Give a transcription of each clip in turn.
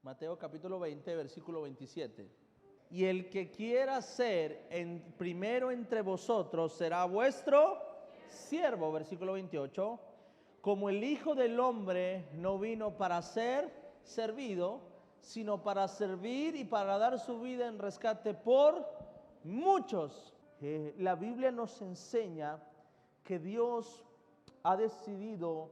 Mateo capítulo 20, versículo 27. Y el que quiera ser primero entre vosotros será vuestro siervo, versículo 28. Como el Hijo del Hombre no vino para ser servido, sino para servir y para dar su vida en rescate por muchos. La Biblia nos enseña que Dios ha decidido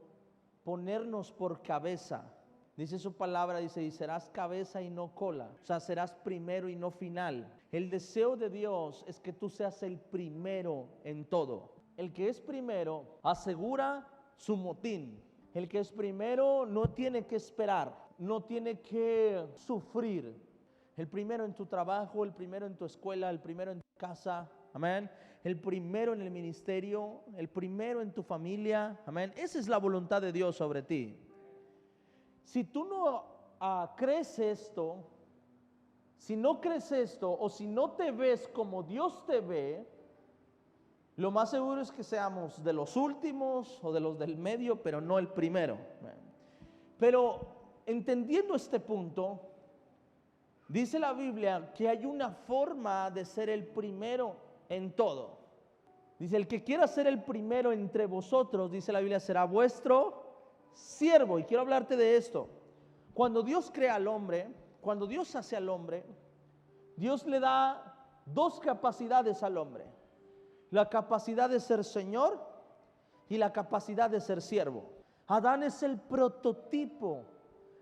ponernos por cabeza. Dice su palabra, dice, y serás cabeza y no cola. O sea, serás primero y no final. El deseo de Dios es que tú seas el primero en todo. El que es primero asegura su motín. El que es primero no tiene que esperar, no tiene que sufrir. El primero en tu trabajo, el primero en tu escuela, el primero en tu casa. Amén. El primero en el ministerio, el primero en tu familia. Amén. Esa es la voluntad de Dios sobre ti. Si tú no crees esto, si no crees esto, o si no te ves como Dios te ve, lo más seguro es que seamos de los últimos o de los del medio, pero no el primero. Pero entendiendo este punto, dice la Biblia que hay una forma de ser el primero en todo. Dice, el que quiera ser el primero entre vosotros, dice la Biblia, será vuestro siervo. Y quiero hablarte de esto. Cuando Dios crea al hombre, cuando Dios hace al hombre, Dios le da dos capacidades al hombre: la capacidad de ser Señor y la capacidad de ser siervo. Adán es el prototipo,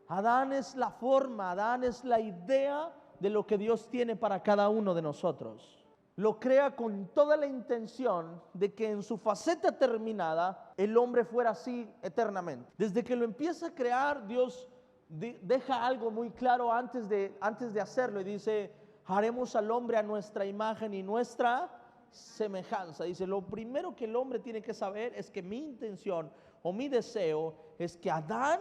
Adán es la forma, Adán es la idea de lo que Dios tiene para cada uno de nosotros. Lo crea con toda la intención de que en su faceta terminada el hombre fuera así eternamente. Desde que lo empieza a crear, Dios deja algo muy claro antes de hacerlo, y dice, haremos al hombre a nuestra imagen y nuestra semejanza. Dice, lo primero que el hombre tiene que saber es que mi intención o mi deseo es que Adán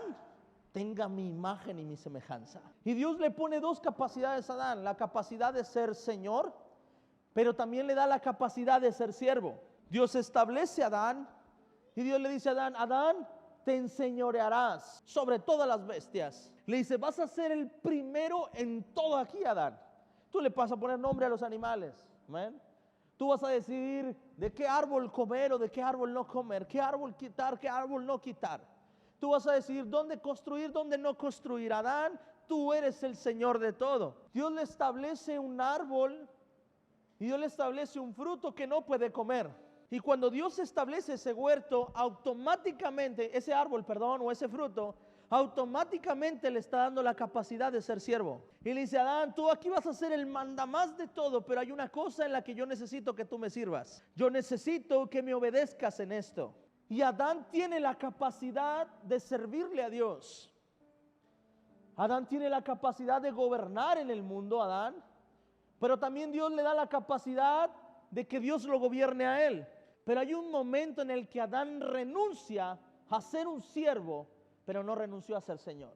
tenga mi imagen y mi semejanza. Y Dios le pone dos capacidades a Adán: la capacidad de ser Señor, pero también le da la capacidad de ser siervo. Dios establece a Adán y Dios le dice a Adán, Adán, te enseñorearás sobre todas las bestias. Le dice, vas a ser el primero en todo aquí, Adán. Tú le vas a poner nombre a los animales. ¿Amén? Tú vas a decidir de qué árbol comer o de qué árbol no comer, qué árbol quitar, qué árbol no quitar. Tú vas a decidir dónde construir, dónde no construir. Adán, tú eres el Señor de todo. Dios le establece un árbol y Dios le establece un fruto que no puede comer. Y cuando Dios establece ese huerto, automáticamente, ese árbol, o ese fruto, automáticamente le está dando la capacidad de ser siervo. Y le dice, Adán, tú aquí vas a ser el mandamás de todo, pero hay una cosa en la que yo necesito que tú me sirvas. Yo necesito que me obedezcas en esto. Y Adán tiene la capacidad de servirle a Dios. Adán tiene la capacidad de gobernar en el mundo, Adán. Pero también Dios le da la capacidad de que Dios lo gobierne a él. Pero hay un momento en el que Adán renuncia a ser un siervo, pero no renunció a ser Señor.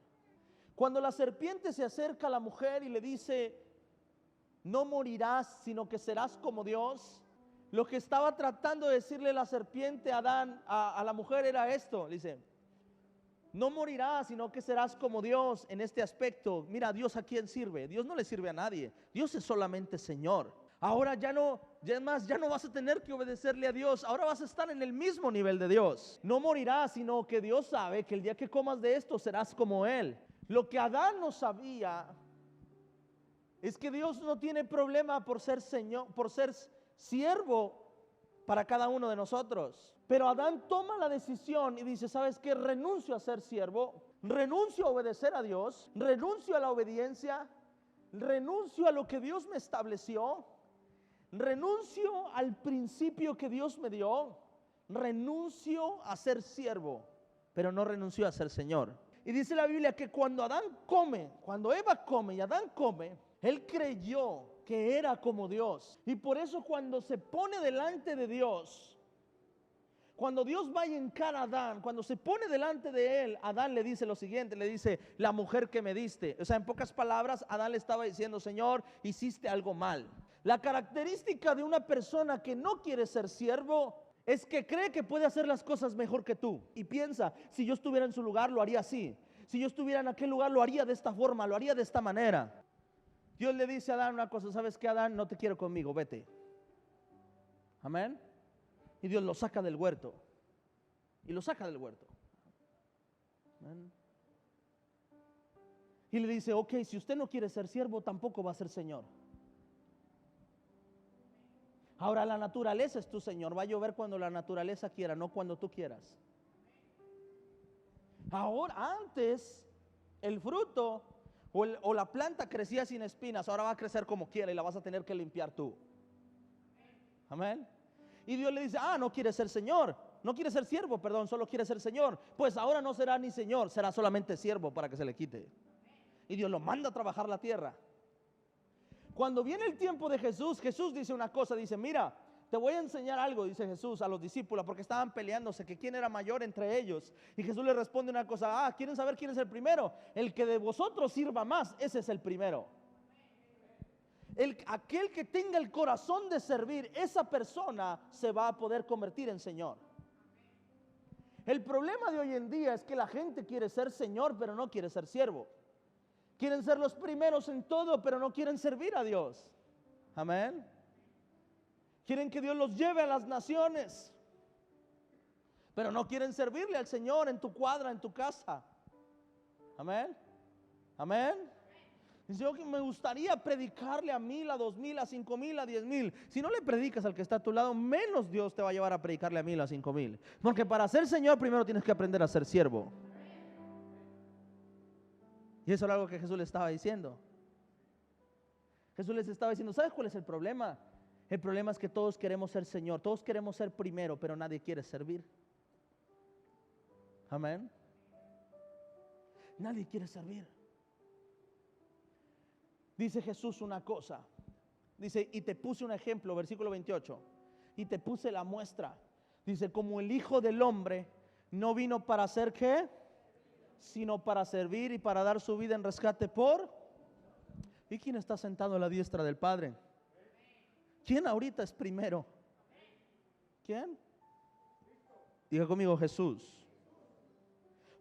Cuando la serpiente se acerca a la mujer y le dice, no morirás, sino que serás como Dios, lo que estaba tratando de decirle la serpiente a Adán, a la mujer, era esto. Le dice, no morirás, sino que serás como Dios en este aspecto. Mira, Dios a quién sirve. Dios no le sirve a nadie. Dios es solamente Señor. Ahora ya no vas a tener que obedecerle a Dios. Ahora vas a estar en el mismo nivel de Dios. No morirás, sino que Dios sabe que el día que comas de esto serás como Él. Lo que Adán no sabía es que Dios no tiene problema por ser Señor, por ser siervo para cada uno de nosotros. Pero Adán toma la decisión y dice, ¿sabes qué? Renuncio a ser siervo, renuncio a obedecer a Dios, renuncio a la obediencia, renuncio a lo que Dios me estableció, renuncio al principio que Dios me dio, renuncio a ser siervo, pero no renuncio a ser Señor. Y dice la Biblia que cuando Eva come y Adán come, él creyó que era como Dios. Y por eso cuando se pone delante de Dios, cuando Dios va y encara a Adán, cuando se pone delante de él, Adán le dice lo siguiente, le dice, la mujer que me diste. O sea, en pocas palabras, Adán le estaba diciendo, Señor, hiciste algo mal. La característica de una persona que no quiere ser siervo es que cree que puede hacer las cosas mejor que tú. Y piensa, si yo estuviera en su lugar, lo haría así. Si yo estuviera en aquel lugar, lo haría de esta forma, lo haría de esta manera. Dios le dice a Adán una cosa: ¿sabes qué, Adán? No te quiero conmigo, vete. Amén. Y Dios lo saca del huerto. Y lo saca del huerto. Amén. Y le dice: ok, si usted no quiere ser siervo, tampoco va a ser señor. Ahora la naturaleza es tu señor. Va a llover cuando la naturaleza quiera, no cuando tú quieras. Ahora, antes el fruto o la planta crecía sin espinas, ahora va a crecer como quiera y la vas a tener que limpiar tú. Amén. Y Dios le dice: no quiere ser señor, no quiere ser siervo, perdón, solo quiere ser señor. Pues ahora no será ni señor, será solamente siervo para que se le quite. Y Dios lo manda a trabajar la tierra. Cuando viene el tiempo de Jesús, Jesús dice una cosa, dice: mira, te voy a enseñar algo, dice Jesús a los discípulos, porque estaban peleándose que quién era mayor entre ellos. Y Jesús les responde una cosa: ¿quieren saber quién es el primero? El que de vosotros sirva más, ese es el primero. Aquel que tenga el corazón de servir, esa persona se va a poder convertir en señor. El problema de hoy en día es que la gente quiere ser señor, pero no quiere ser siervo. Quieren ser los primeros en todo, pero no quieren servir a Dios. Amén. Quieren que Dios los lleve a las naciones, pero no quieren servirle al Señor en tu cuadra, en tu casa. Amén. Amén. Dice: yo me gustaría predicarle a 1000, a 2000, a 5000, a 10,000. Si no le predicas al que está a tu lado, menos Dios te va a llevar a predicarle a 1000, a 5000. Porque para ser Señor primero tienes que aprender a ser siervo. Y eso era algo que Jesús le estaba diciendo. Jesús les estaba diciendo: ¿sabes cuál es el problema? El problema es que todos queremos ser Señor, todos queremos ser primero, pero nadie quiere servir. Amén. Nadie quiere servir. Dice Jesús una cosa. Dice: y te puse un ejemplo, versículo 28. Y te puse la muestra. Dice: como el Hijo del Hombre no vino para hacer ¿qué? Sino para servir y para dar su vida en rescate por. ¿Y quién está sentado a la diestra del Padre? ¿Quién ahorita es primero? ¿Quién? Diga conmigo: Jesús.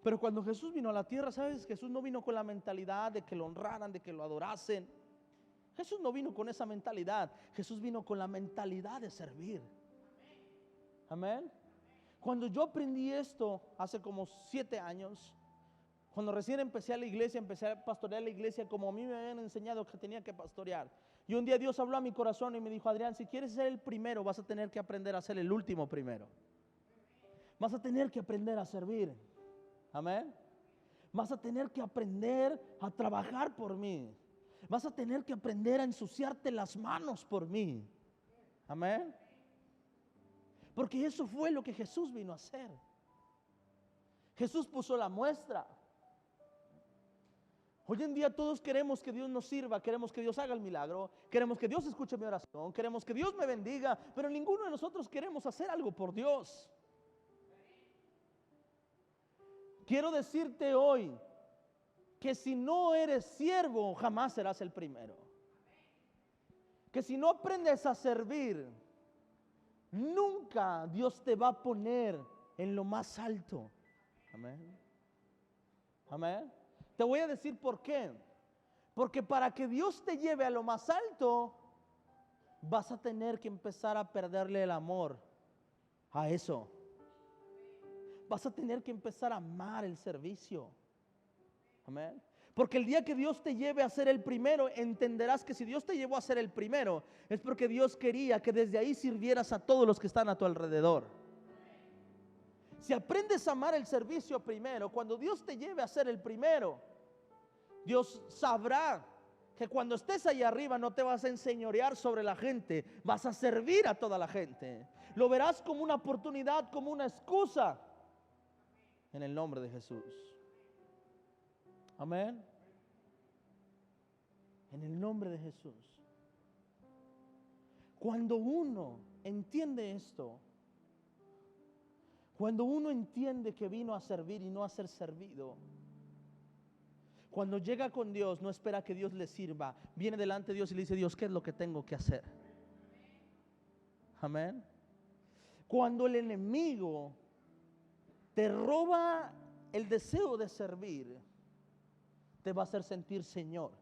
Pero cuando Jesús vino a la tierra, ¿sabes? Jesús no vino con la mentalidad de que lo honraran, de que lo adorasen. Jesús no vino con esa mentalidad. Jesús vino con la mentalidad de servir. Amén. Cuando yo aprendí esto hace como 7 años, cuando recién empecé a la iglesia, empecé a pastorear la iglesia como a mí me habían enseñado que tenía que pastorear. Y un día Dios habló a mi corazón y me dijo: Adrián, si quieres ser el primero, vas a tener que aprender a ser el último primero. Vas a tener que aprender a servir. Amén. Vas a tener que aprender a trabajar por mí. Vas a tener que aprender a ensuciarte las manos por mí. Amén. Porque eso fue lo que Jesús vino a hacer. Jesús puso la muestra. Hoy en día todos queremos que Dios nos sirva, queremos que Dios haga el milagro, queremos que Dios escuche mi oración, queremos que Dios me bendiga, pero ninguno de nosotros queremos hacer algo por Dios. Quiero decirte hoy que si no eres siervo, jamás serás el primero. Que si no aprendes a servir, nunca Dios te va a poner en lo más alto. Amén. Amén. Te voy a decir por qué. Porque para que Dios te lleve a lo más alto, vas a tener que empezar a perderle el amor a eso. Vas a tener que empezar a amar el servicio. Amén. Porque el día que Dios te lleve a ser el primero, entenderás que si Dios te llevó a ser el primero, es porque Dios quería que desde ahí sirvieras a todos los que están a tu alrededor. Si aprendes a amar el servicio primero, cuando Dios te lleve a ser el primero, Dios sabrá que cuando estés ahí arriba no te vas a enseñorear sobre la gente, vas a servir a toda la gente. Lo verás como una oportunidad, como una excusa, en el nombre de Jesús. Amén. En el nombre de Jesús. Cuando uno entiende esto, cuando uno entiende que vino a servir y no a ser servido, cuando llega con Dios, no espera que Dios le sirva, viene delante de Dios y le dice: Dios, ¿qué es lo que tengo que hacer? Amén. Cuando el enemigo te roba el deseo de servir, te va a hacer sentir Señor.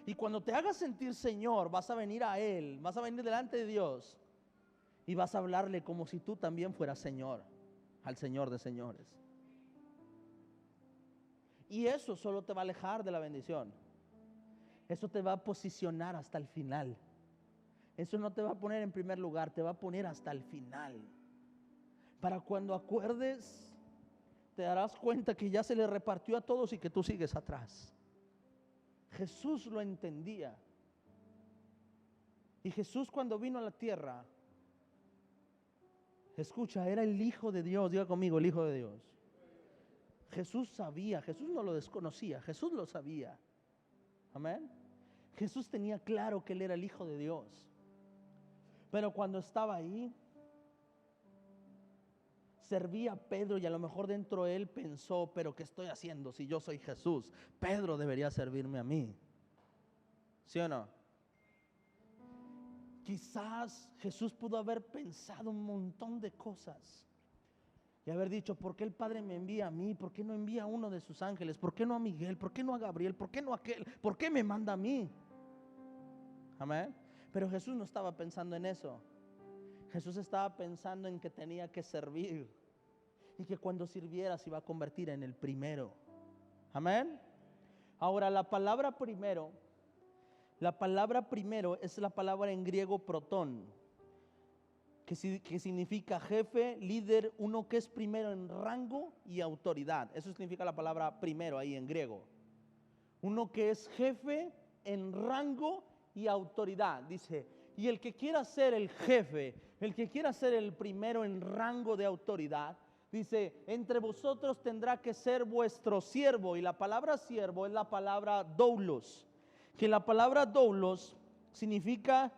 Y cuando te hagas sentir Señor, vas a venir a Él, vas a venir delante de Dios y vas a hablarle como si tú también fueras Señor, al Señor de señores. Y eso solo te va a alejar de la bendición. Eso te va a posicionar hasta el final. Eso no te va a poner en primer lugar, te va a poner hasta el final. Para cuando acuerdes, te darás cuenta que ya se le repartió a todos y que tú sigues atrás. Jesús lo entendía. Y Jesús, cuando vino a la tierra, escucha, era el Hijo de Dios. Diga conmigo, el Hijo de Dios. Jesús sabía, Jesús no lo desconocía, Jesús lo sabía. Amén. Jesús tenía claro que Él era el Hijo de Dios. Pero cuando estaba ahí, servía a Pedro, y a lo mejor dentro de él pensó, pero ¿qué estoy haciendo si yo soy Jesús? Pedro debería servirme a mí. ¿Sí o no? Quizás Jesús pudo haber pensado un montón de cosas y haber dicho, ¿por qué el Padre me envía a mí? ¿Por qué no envía a uno de sus ángeles? ¿Por qué no a Miguel? ¿Por qué no a Gabriel? ¿Por qué no a aquel? ¿Por qué me manda a mí? Amén. Pero Jesús no estaba pensando en eso. Jesús estaba pensando en que tenía que servir y que cuando sirviera se iba a convertir en el primero. Amén. Ahora, la palabra primero es la palabra en griego protón, que significa jefe, líder, uno que es primero en rango y autoridad. Eso significa la palabra primero ahí en griego. Uno que es jefe en rango y autoridad. Dice, y el que quiera ser el jefe, el que quiera ser el primero en rango de autoridad, dice, entre vosotros tendrá que ser vuestro siervo. Y la palabra siervo es la palabra doulos, que la palabra doulos significa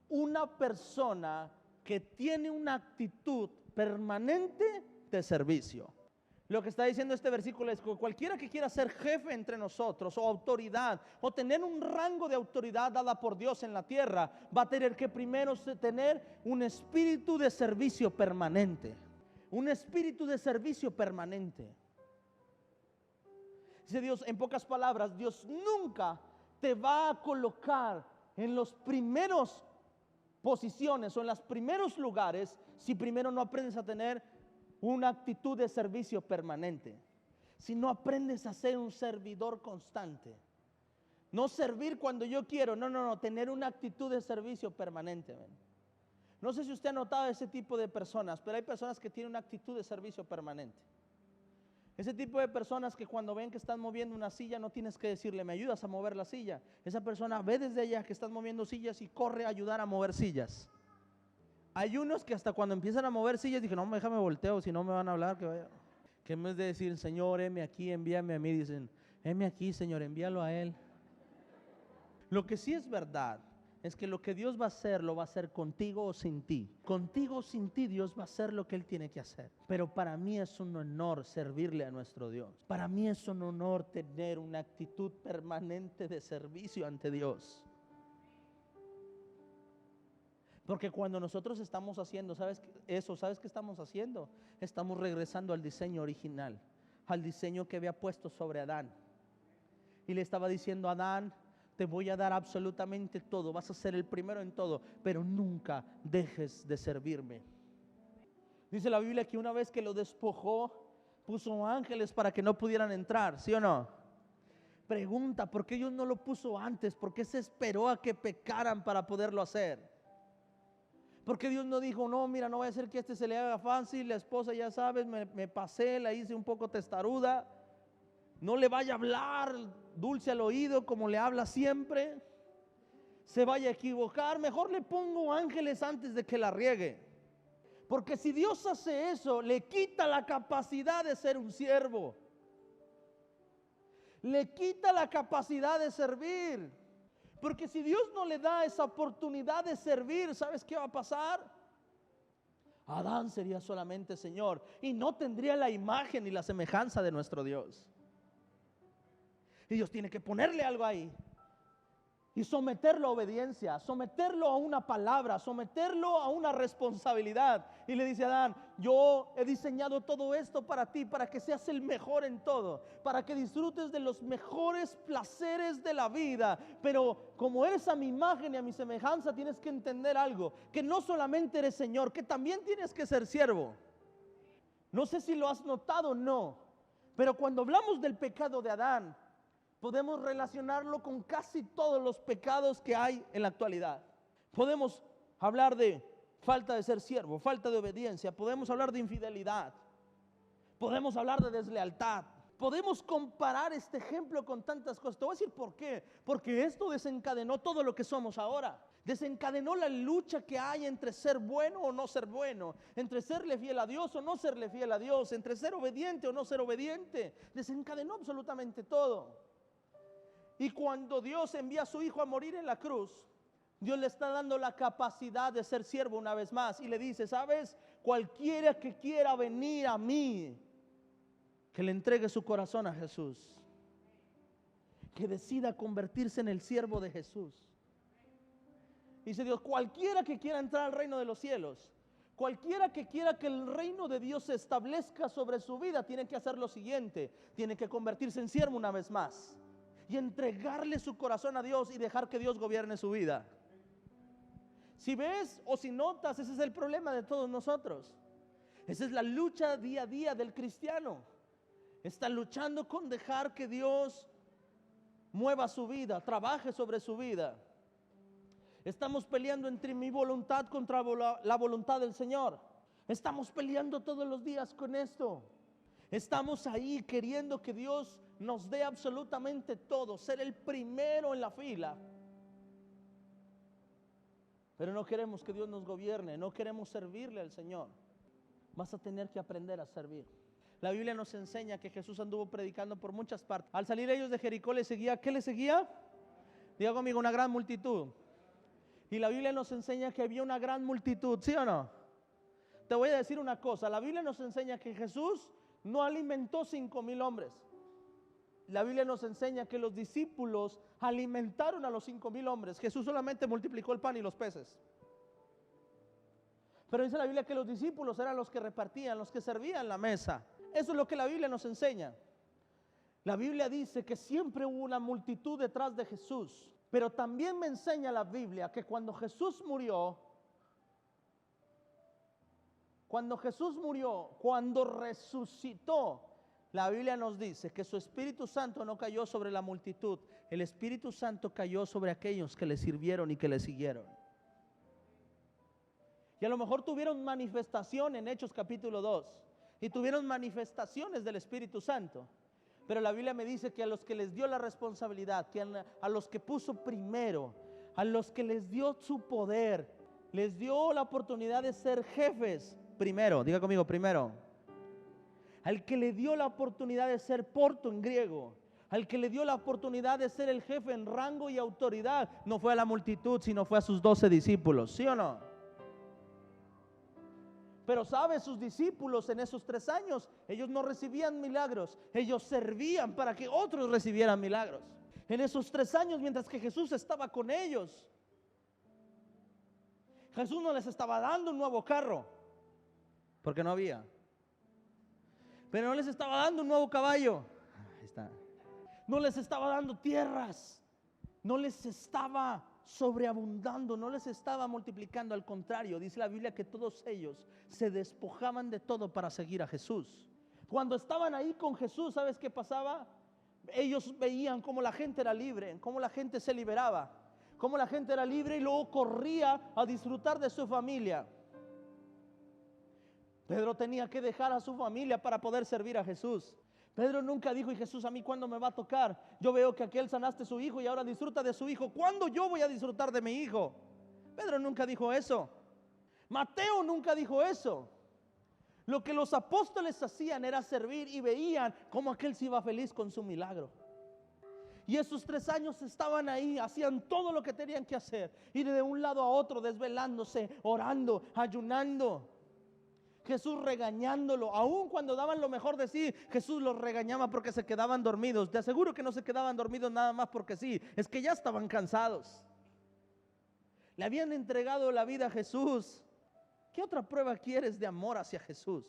una persona que tiene una actitud permanente de servicio. Lo que está diciendo este versículo es que cualquiera que quiera ser jefe entre nosotros, o autoridad, o tener un rango de autoridad dada por Dios en la tierra, va a tener que primero tener un espíritu de servicio permanente. Un espíritu de servicio permanente. Dice Dios, en pocas palabras, Dios nunca te va a colocar en los primeros posiciones o en los primeros lugares si primero no aprendes a tener una actitud de servicio permanente. Si no aprendes a ser un servidor constante. No servir cuando yo quiero, no, tener una actitud de servicio permanente. No sé si usted ha notado ese tipo de personas, pero hay personas que tienen una actitud de servicio permanente. Ese tipo de personas que cuando ven que están moviendo una silla, no tienes que decirle, ¿me ayudas a mover la silla? Esa persona ve desde allá que están moviendo sillas y corre a ayudar a mover sillas. Hay unos que hasta cuando empiezan a mover sillas, dicen, no, déjame volteo, si no me van a hablar, que vaya. Que en vez de decir, Señor, heme aquí, envíame a mí, dicen, heme aquí, Señor, envíalo a Él. Lo que sí es verdad es que lo que Dios va a hacer, lo va a hacer contigo o sin ti. Contigo o sin ti, Dios va a hacer lo que Él tiene que hacer. Pero para mí es un honor servirle a nuestro Dios. Para mí es un honor tener una actitud permanente de servicio ante Dios. Porque cuando nosotros estamos haciendo, ¿sabes qué estamos haciendo? Estamos regresando al diseño original, al diseño que había puesto sobre Adán. Y le estaba diciendo a Adán, te voy a dar absolutamente todo, vas a ser el primero en todo, pero nunca dejes de servirme. Dice la Biblia que una vez que lo despojó, puso ángeles para que no pudieran entrar, ¿sí o no? Pregunta, ¿por qué Dios no lo puso antes? ¿Por qué se esperó a que pecaran para poderlo hacer? ¿Por qué Dios no dijo, no, mira, no voy a hacer que se le haga fácil, la esposa ya sabes, me pasé, la hice un poco testaruda, no le vaya a hablar dulce al oído como le habla siempre, se vaya a equivocar, mejor le pongo ángeles antes de que la riegue? Porque si Dios hace eso, le quita la capacidad de ser un siervo, le quita la capacidad de servir. Porque si Dios no le da esa oportunidad de servir, ¿sabes qué va a pasar? Adán sería solamente Señor y no tendría la imagen y la semejanza de nuestro Dios. Y Dios tiene que ponerle algo ahí y someterlo a obediencia, someterlo a una palabra, someterlo a una responsabilidad. Y le dice a Adán, Yo he diseñado todo esto para ti, para que seas el mejor en todo, para que disfrutes de los mejores placeres de la vida. Pero como eres a mi imagen y a mi semejanza, tienes que entender algo, que no solamente eres Señor, que también tienes que ser siervo. No sé si lo has notado o no, pero cuando hablamos del pecado de Adán, podemos relacionarlo con casi todos los pecados que hay en la actualidad. Podemos hablar de falta de ser siervo, falta de obediencia, podemos hablar de infidelidad, podemos hablar de deslealtad, podemos comparar este ejemplo con tantas cosas. Te voy a decir por qué, porque esto desencadenó todo lo que somos ahora. Desencadenó la lucha que hay entre ser bueno o no ser bueno, entre serle fiel a Dios o no serle fiel a Dios, entre ser obediente o no ser obediente. Desencadenó absolutamente todo. Y cuando Dios envía a su Hijo a morir en la cruz, Dios le está dando la capacidad de ser siervo una vez más. Y le dice, ¿sabes? Cualquiera que quiera venir a mí, que le entregue su corazón a Jesús, que decida convertirse en el siervo de Jesús. Dice Dios, cualquiera que quiera entrar al reino de los cielos, cualquiera que quiera que el reino de Dios se establezca sobre su vida, tiene que hacer lo siguiente: tiene que convertirse en siervo una vez más y entregarle su corazón a Dios y dejar que Dios gobierne su vida. Si ves o si notas, ese es el problema de todos nosotros. Esa es la lucha día a día del cristiano. Está luchando con dejar que Dios mueva su vida, trabaje sobre su vida. Estamos peleando entre mi voluntad contra la voluntad del Señor. Estamos peleando todos los días con esto. Estamos ahí queriendo que Dios nos dé absolutamente todo, ser el primero en la fila. Pero no queremos que Dios nos gobierne, no queremos servirle al Señor. Vas a tener que aprender a servir. La Biblia nos enseña que Jesús anduvo predicando por muchas partes. Al salir ellos de Jericó, le seguía, ¿qué le seguía? Diga conmigo, una gran multitud. Y la Biblia nos enseña que había una gran multitud, ¿sí o no? Te voy a decir una cosa, la Biblia nos enseña que Jesús no alimentó 5,000 hombres. La Biblia nos enseña que los discípulos alimentaron a los 5,000 hombres. Jesús solamente multiplicó el pan y los peces. Pero dice la Biblia que los discípulos eran los que repartían, los que servían la mesa. Eso es lo que la Biblia nos enseña. La Biblia dice que siempre hubo una multitud detrás de Jesús. Pero también me enseña la Biblia que cuando Jesús murió, cuando resucitó, la Biblia nos dice que su Espíritu Santo no cayó sobre la multitud. El Espíritu Santo cayó sobre aquellos que le sirvieron y que le siguieron. Y a lo mejor tuvieron manifestación en Hechos capítulo 2. Y tuvieron manifestaciones del Espíritu Santo. Pero la Biblia me dice que a los que les dio la responsabilidad, que a los que puso primero, a los que les dio su poder, les dio la oportunidad de ser jefes primero. Diga conmigo, primero. Al que le dio la oportunidad de ser porto en griego, al que le dio la oportunidad de ser el jefe en rango y autoridad, no fue a la multitud, sino fue a sus 12 discípulos, ¿sí o no? Pero sabe, sus discípulos en esos 3 años, ellos no recibían milagros, ellos servían para que otros recibieran milagros. En esos 3 años, mientras que Jesús estaba con ellos, Jesús no les estaba dando un nuevo carro, porque no había. Pero no les estaba dando un nuevo caballo. Ahí está. No les estaba dando tierras. No les estaba sobreabundando, no les estaba multiplicando. Al contrario, dice la Biblia que todos ellos se despojaban de todo para seguir a Jesús. Cuando estaban ahí con Jesús, ¿sabes qué pasaba? Ellos veían cómo la gente era libre, cómo la gente se liberaba, cómo la gente era libre y luego corría a disfrutar de su familia. Pedro tenía que dejar a su familia para poder servir a Jesús. Pedro nunca dijo, ¿y Jesús a mí cuándo me va a tocar? Yo veo que aquel sanaste su hijo y ahora disfruta de su hijo. ¿Cuándo yo voy a disfrutar de mi hijo? Pedro nunca dijo eso. Mateo nunca dijo eso. Lo que los apóstoles hacían era servir y veían cómo aquel se iba feliz con su milagro. Y esos 3 años estaban ahí, hacían todo lo que tenían que hacer. Ir de un lado a otro, desvelándose, orando, ayunando. Jesús regañándolo, aun cuando daban lo mejor de sí, Jesús los regañaba porque se quedaban dormidos. Te aseguro que no se quedaban dormidos nada más porque sí, es que ya estaban cansados. Le habían entregado la vida a Jesús. ¿Qué otra prueba quieres de amor hacia Jesús?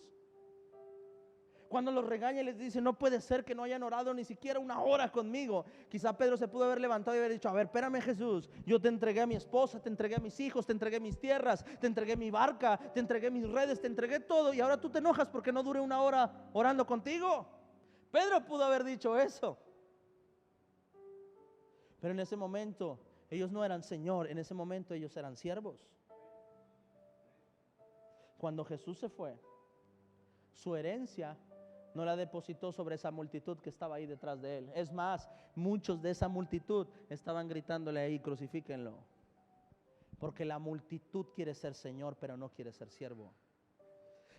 Cuando los regaña y les dice, no puede ser que no hayan orado ni siquiera una hora conmigo. Quizá Pedro se pudo haber levantado y haber dicho, a ver, espérame Jesús, yo te entregué a mi esposa, te entregué a mis hijos, te entregué mis tierras, te entregué mi barca, te entregué mis redes, te entregué todo, y ahora tú te enojas porque no duré una hora orando contigo. Pedro pudo haber dicho eso. Pero en ese momento ellos no eran Señor, en ese momento ellos eran siervos. Cuando Jesús se fue, su herencia no la depositó sobre esa multitud que estaba ahí detrás de él. Es más, muchos de esa multitud estaban gritándole ahí, crucifíquenlo. Porque la multitud quiere ser Señor, pero no quiere ser siervo.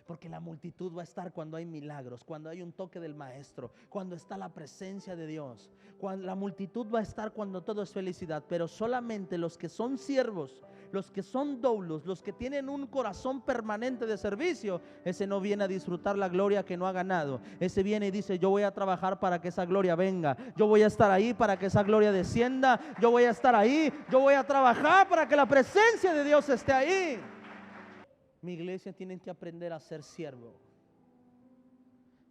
Porque la multitud va a estar cuando hay milagros, cuando hay un toque del Maestro, cuando está la presencia de Dios. La multitud va a estar cuando todo es felicidad, pero solamente los que son siervos, los que son doulos, los que tienen un corazón permanente de servicio, ese no viene a disfrutar la gloria que no ha ganado. Ese viene y dice, yo voy a trabajar para que esa gloria venga, yo voy a estar ahí para que esa gloria descienda, yo voy a estar ahí, yo voy a trabajar para que la presencia de Dios esté ahí. Mi iglesia tiene que aprender a ser siervo.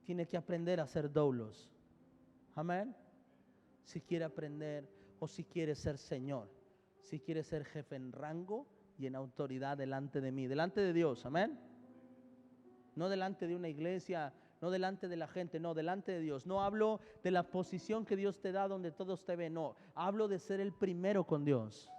Tiene que aprender a ser doulos. Amén. Si quiere aprender o si quiere ser Señor. Si quiere ser jefe en rango y en autoridad delante de mí. Delante de Dios. Amén. No delante de una iglesia, no delante de la gente, no, delante de Dios. No hablo de la posición que Dios te da donde todos te ven, no. Hablo de ser el primero con Dios.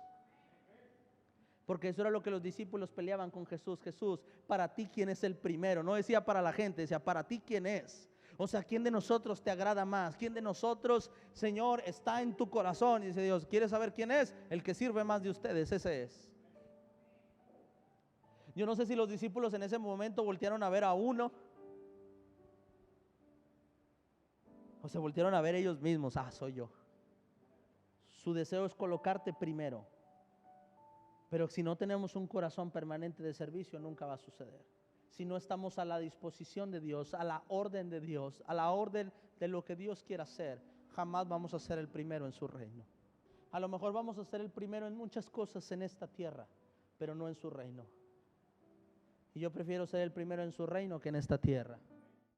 Porque eso era lo que los discípulos peleaban con Jesús. Jesús, para ti, ¿quién es el primero? No decía para la gente, decía para ti, ¿quién es? O sea, ¿quién de nosotros te agrada más? ¿Quién de nosotros, Señor, está en tu corazón? Y dice Dios, ¿quieres saber quién es? El que sirve más de ustedes, ese es. Yo no sé si los discípulos en ese momento voltearon a ver a uno, o se voltearon a ver ellos mismos. Ah, soy yo. Su deseo es colocarte primero. Pero si no tenemos un corazón permanente de servicio, nunca va a suceder. Si no estamos a la disposición de Dios, a la orden de Dios, a la orden de lo que Dios quiera hacer, jamás vamos a ser el primero en su reino. A lo mejor vamos a ser el primero en muchas cosas en esta tierra, pero no en su reino. Y yo prefiero ser el primero en su reino que en esta tierra.